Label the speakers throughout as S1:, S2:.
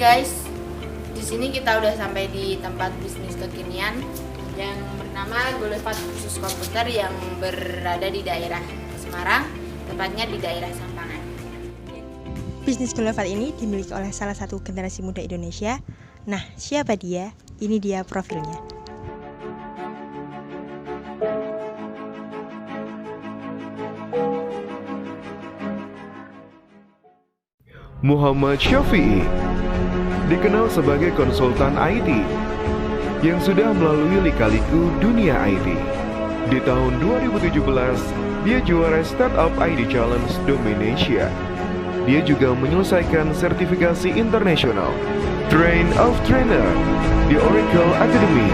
S1: guys, di sini kita udah sampai di tempat bisnis kekinian yang bernama Gullivat Kursus Komputer yang berada di daerah Semarang, tepatnya di daerah Sampangan.
S2: Bisnis Gullivat ini dimiliki oleh salah satu generasi muda Indonesia. Nah, siapa dia? Ini dia profilnya.
S3: Muhammad Syafi'i dikenal sebagai konsultan IT yang sudah melalui lika-liku dunia IT. Di tahun 2017, dia juara Startup ID Challenge Dominasia. Dia juga menyelesaikan sertifikasi internasional Train of Trainer di Oracle Academy.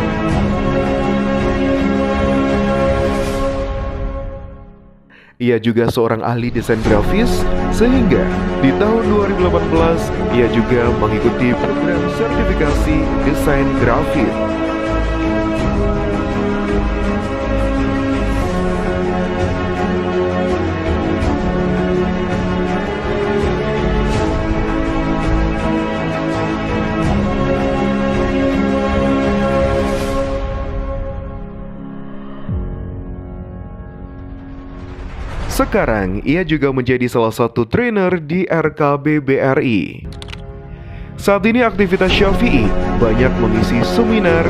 S3: Ia juga seorang ahli desain grafis, sehingga di tahun 2018 ia juga mengikuti program sertifikasi desain grafis. Sekarang, ia juga menjadi salah satu trainer di RKB BRI. Saat ini aktivitas Syafi'i banyak mengisi seminar,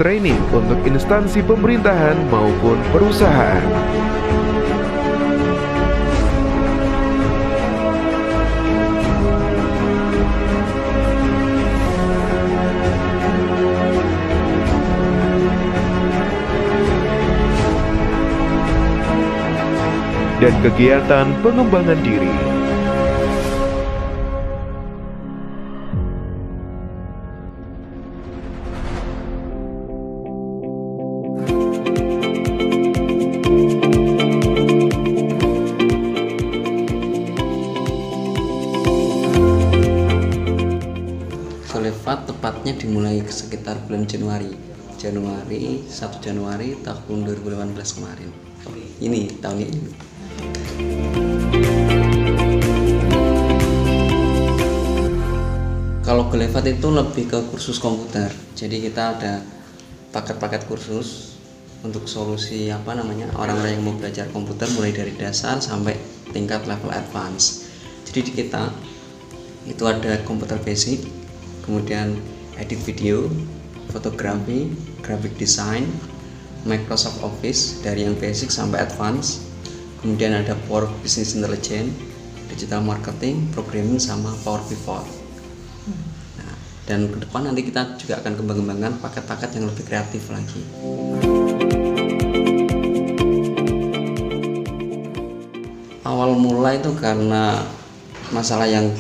S3: training untuk instansi pemerintahan maupun perusahaan. Dan kegiatan pengembangan diri.
S4: Gullivat tepatnya dimulai sekitar bulan Januari 1 Januari tahun 2018 kemarin. Ini tahun ini. Kalau Gullivat itu lebih ke kursus komputer. Jadi kita ada paket-paket kursus untuk solusi orang-orang yang mau belajar komputer mulai dari dasar sampai tingkat level advance. Jadi di kita itu ada komputer basic, kemudian edit video, fotografi, graphic design, Microsoft Office dari yang basic sampai advance, kemudian ada Power Business Intelligence, digital marketing, programming, sama Power Pivot. Nah, dan ke depan nanti kita juga akan kembang-kembangkan paket-paket yang lebih kreatif lagi. Awal mulai itu karena masalah yang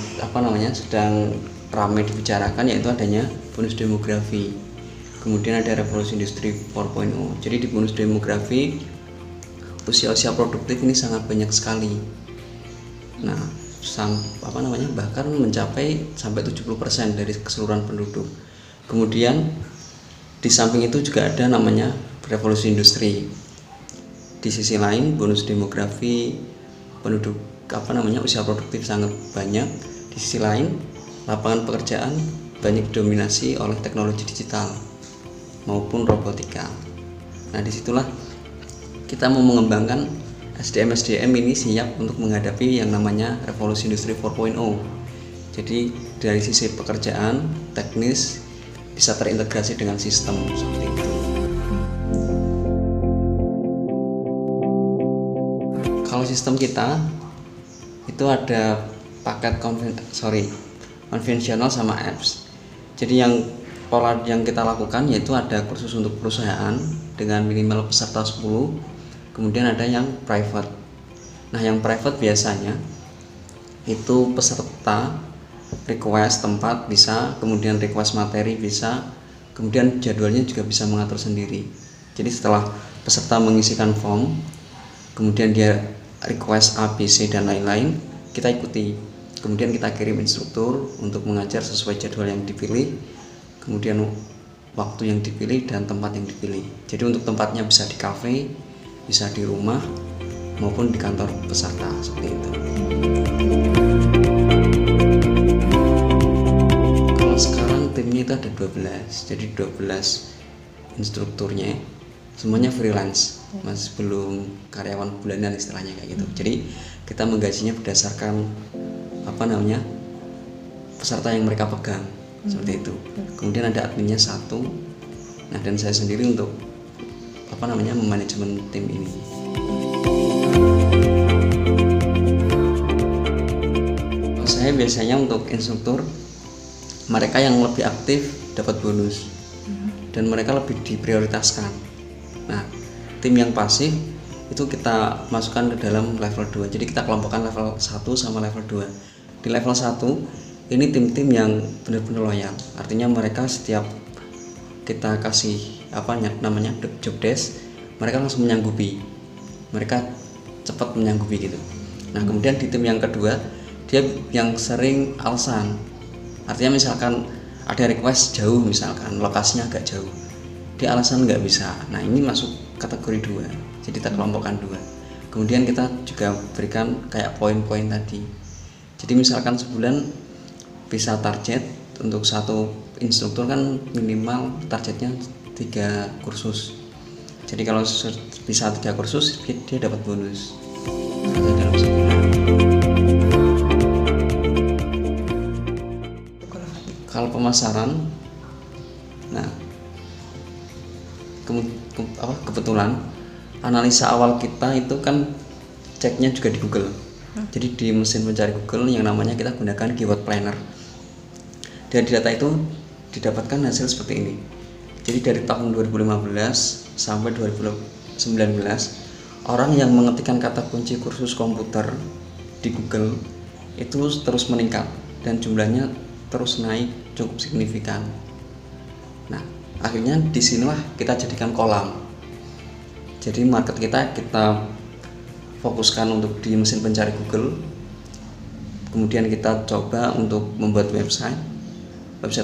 S4: sedang ramai dibicarakan, yaitu adanya bonus demografi. Kemudian ada revolusi industri 4.0. Jadi di bonus demografi usia-usia produktif ini sangat banyak sekali. Nah, bahkan mencapai sampai 70% dari keseluruhan penduduk. Kemudian di samping itu juga ada namanya revolusi industri. Di sisi lain bonus demografi penduduk usia produktif sangat banyak. Di sisi lain lapangan pekerjaan banyak didominasi oleh teknologi digital maupun robotika. Nah, disitulah kita mau mengembangkan SDM ini siap untuk menghadapi yang namanya revolusi industri 4.0. Jadi dari sisi pekerjaan, teknis bisa terintegrasi dengan sistem seperti itu. Kalau sistem kita itu ada paket konvensional sama apps. Jadi yang pola yang kita lakukan yaitu ada kursus untuk perusahaan dengan minimal peserta 10, kemudian ada yang private. Nah, yang private biasanya itu peserta request tempat bisa, kemudian request materi bisa, kemudian jadwalnya juga bisa mengatur sendiri. Jadi setelah peserta mengisikan form, kemudian dia request A, B, C dan lain-lain, kita ikuti. Kemudian kita kirim instruktur untuk mengajar sesuai jadwal yang dipilih, kemudian waktu yang dipilih dan tempat yang dipilih. Jadi untuk tempatnya bisa di kafe, bisa di rumah maupun di kantor peserta, seperti itu. Kalau sekarang timnya itu ada 12, jadi 12 instrukturnya semuanya freelance, masih belum karyawan bulanan istilahnya kayak gitu. Jadi kita menggajinya berdasarkan peserta yang mereka pegang, seperti itu. Kemudian ada adminnya 1, nah dan saya sendiri untuk memanajemen tim ini. Saya biasanya untuk instruktur, mereka yang lebih aktif dapat bonus dan mereka lebih diprioritaskan. Nah, tim yang pasif itu kita masukkan ke dalam level 2. Jadi kita kelompokkan level 1 sama level 2. Di level 1 ini tim-tim yang benar-benar loyal. Artinya mereka setiap kita kasih job desk, mereka langsung menyanggupi. Mereka cepat menyanggupi gitu. Nah, kemudian di tim yang kedua, dia yang sering alasan. Artinya misalkan ada request jauh, misalkan lokasinya agak jauh, dia alasan nggak bisa. Nah, ini masuk kategori 2. Jadi kita kelompokkan 2. Kemudian kita juga berikan kayak poin-poin tadi. Jadi misalkan sebulan bisa target untuk satu instruktur kan minimal targetnya 3 kursus. Jadi kalau bisa 3 kursus dia dapat bonus dalam sebulan. Kalau pemasaran, nah kebetulan analisa awal kita itu kan ceknya juga di Google. Jadi di mesin pencari Google yang namanya kita gunakan keyword planner. Dan di data itu didapatkan hasil seperti ini. Jadi dari tahun 2015 sampai 2019, orang yang mengetikkan kata kunci kursus komputer di Google itu terus meningkat dan jumlahnya terus naik cukup signifikan. Nah, akhirnya disinilah kita jadikan kolam. Jadi market kita fokuskan untuk di mesin pencari Google. Kemudian kita coba untuk membuat website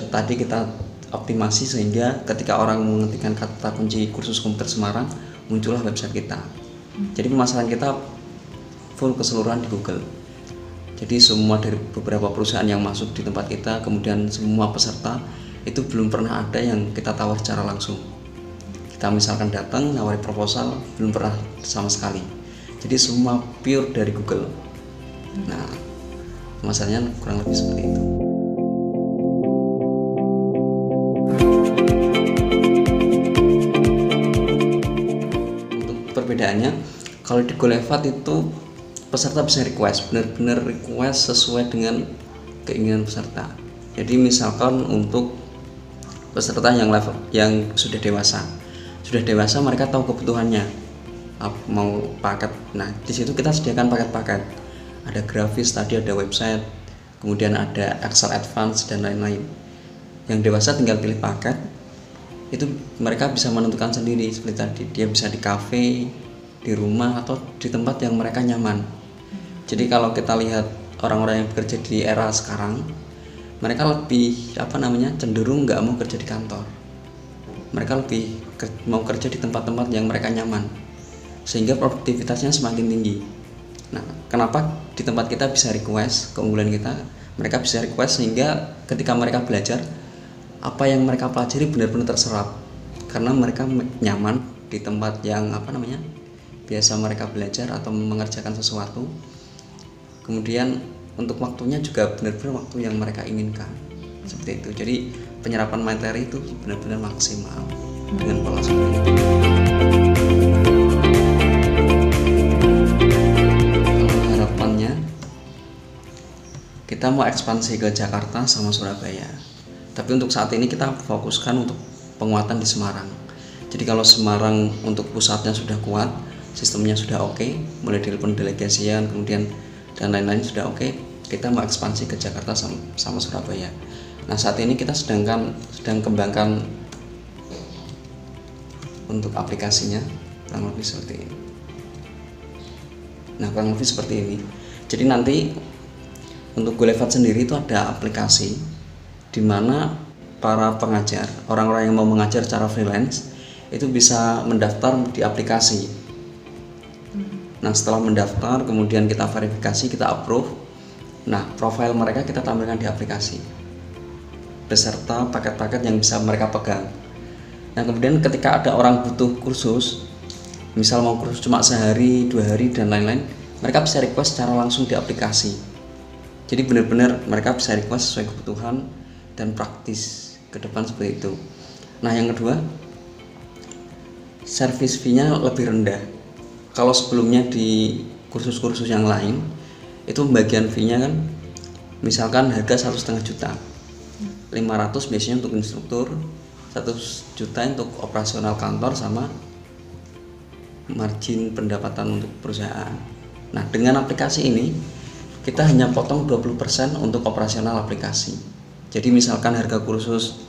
S4: tadi kita optimasi sehingga ketika orang mengetikkan kata kunci kursus komputer Semarang, muncullah website kita. Jadi pemasaran kita full keseluruhan di Google. Jadi semua dari beberapa perusahaan yang masuk di tempat kita, kemudian semua peserta itu belum pernah ada yang kita tawar secara langsung. Kita misalkan datang nawari proposal, belum pernah sama sekali. Jadi semua pure dari Google. Nah, pemasarannya kurang lebih seperti itu. Untuk perbedaannya, kalau di GoLevat itu peserta bisa request, benar-benar request sesuai dengan keinginan peserta. Jadi misalkan untuk peserta yang sudah dewasa mereka tahu kebutuhannya. Mau paket. Nah, di situ kita sediakan paket-paket. Ada grafis tadi, ada website, kemudian ada Excel Advance dan lain-lain. Yang dewasa tinggal pilih paket. Itu mereka bisa menentukan sendiri seperti tadi. Dia bisa di kafe, di rumah atau di tempat yang mereka nyaman. Jadi kalau kita lihat orang-orang yang bekerja di era sekarang, mereka lebih cenderung nggak mau kerja di kantor. Mereka lebih mau kerja di tempat-tempat yang mereka nyaman, sehingga produktivitasnya semakin tinggi. Nah, kenapa di tempat kita bisa request? Keunggulan kita, mereka bisa request sehingga ketika mereka belajar, apa yang mereka pelajari benar-benar terserap karena mereka nyaman di tempat yang biasa mereka belajar atau mengerjakan sesuatu. Kemudian untuk waktunya juga benar-benar waktu yang mereka inginkan, seperti itu. Jadi penyerapan materi itu benar-benar maksimal dengan pola seperti itu. Kita mau ekspansi ke Jakarta sama Surabaya. Tapi untuk saat ini kita fokuskan untuk penguatan di Semarang. Jadi kalau Semarang untuk pusatnya sudah kuat, sistemnya sudah oke, mulai dari pendelegasian kemudian dan lain-lain sudah oke, kita mau ekspansi ke Jakarta sama Surabaya. Nah, saat ini kita sedang kembangkan untuk aplikasinya kurang lebih seperti ini. Nah, kurang lebih seperti ini. Jadi nanti untuk GoLevat sendiri itu ada aplikasi di mana para pengajar, orang-orang yang mau mengajar secara freelance itu bisa mendaftar di aplikasi. Nah, setelah mendaftar kemudian kita verifikasi, kita approve. Nah, profil mereka kita tampilkan di aplikasi beserta paket-paket yang bisa mereka pegang. Nah, kemudian ketika ada orang butuh kursus, misal mau kursus cuma sehari, 2 hari dan lain-lain, mereka bisa request secara langsung di aplikasi. Jadi benar-benar mereka bisa request sesuai kebutuhan dan praktis ke depan seperti itu. Nah, yang kedua, service fee-nya lebih rendah. Kalau sebelumnya di kursus-kursus yang lain itu pembagian fee-nya kan misalkan harga 1,5 juta, 500 biasanya untuk instruktur, 1 juta untuk operasional kantor sama margin pendapatan untuk perusahaan. Nah, dengan aplikasi ini kita hanya potong 20% untuk operasional aplikasi. Jadi misalkan harga kursus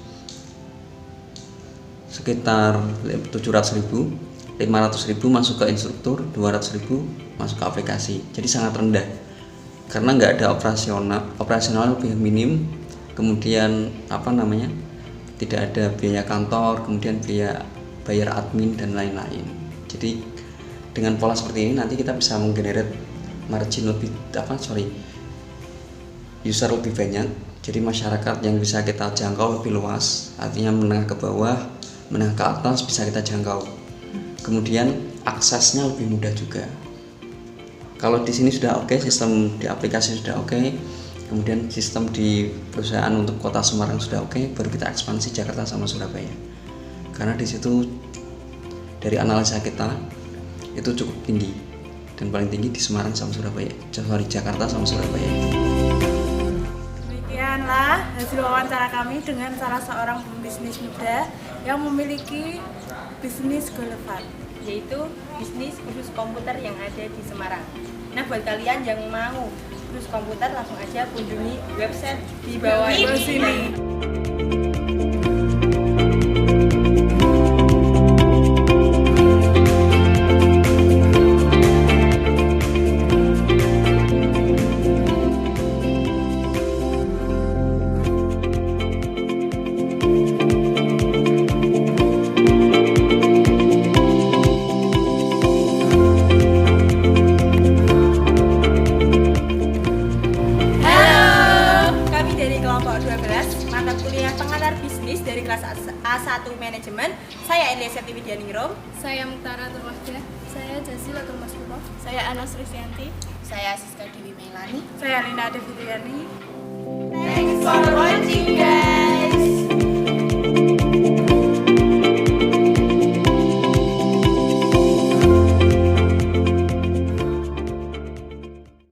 S4: sekitar 700.000, 500.000 masuk ke instruktur, 200.000 masuk ke aplikasi. Jadi sangat rendah karena nggak ada operasional lebih minim, kemudian tidak ada biaya kantor, kemudian biaya bayar admin dan lain-lain. Jadi dengan pola seperti ini nanti kita bisa menggenerate margin user lebih banyak. Jadi masyarakat yang bisa kita jangkau lebih luas, artinya menengah ke bawah, menengah ke atas bisa kita jangkau. Kemudian aksesnya lebih mudah juga. Kalau di sini sudah oke, sistem di aplikasi sudah oke, kemudian sistem di perusahaan untuk kota Semarang sudah oke, baru kita ekspansi Jakarta sama Surabaya. Karena di situ dari analisa kita itu cukup tinggi dan paling tinggi di Semarang sama Surabaya, Jakarta sama Surabaya.
S5: Demikianlah hasil wawancara kami dengan salah seorang pembisnis muda yang memiliki bisnis GoLevat,
S1: yaitu bisnis kursus komputer yang ada di Semarang. Nah, buat kalian yang mau kursus komputer langsung aja kunjungi website di bawah ini. Mata kuliah pengantar bisnis dari kelas A1 Manajemen. Saya Elisa Tiwidianingrum.
S6: Saya Muktara Turmahda. Saya Jazila Turmaskupo. Saya Anas Risyanti.
S1: Saya Siska Dewi Melani.
S5: saya Lina Devitriani.
S1: Thanks for watching, guys.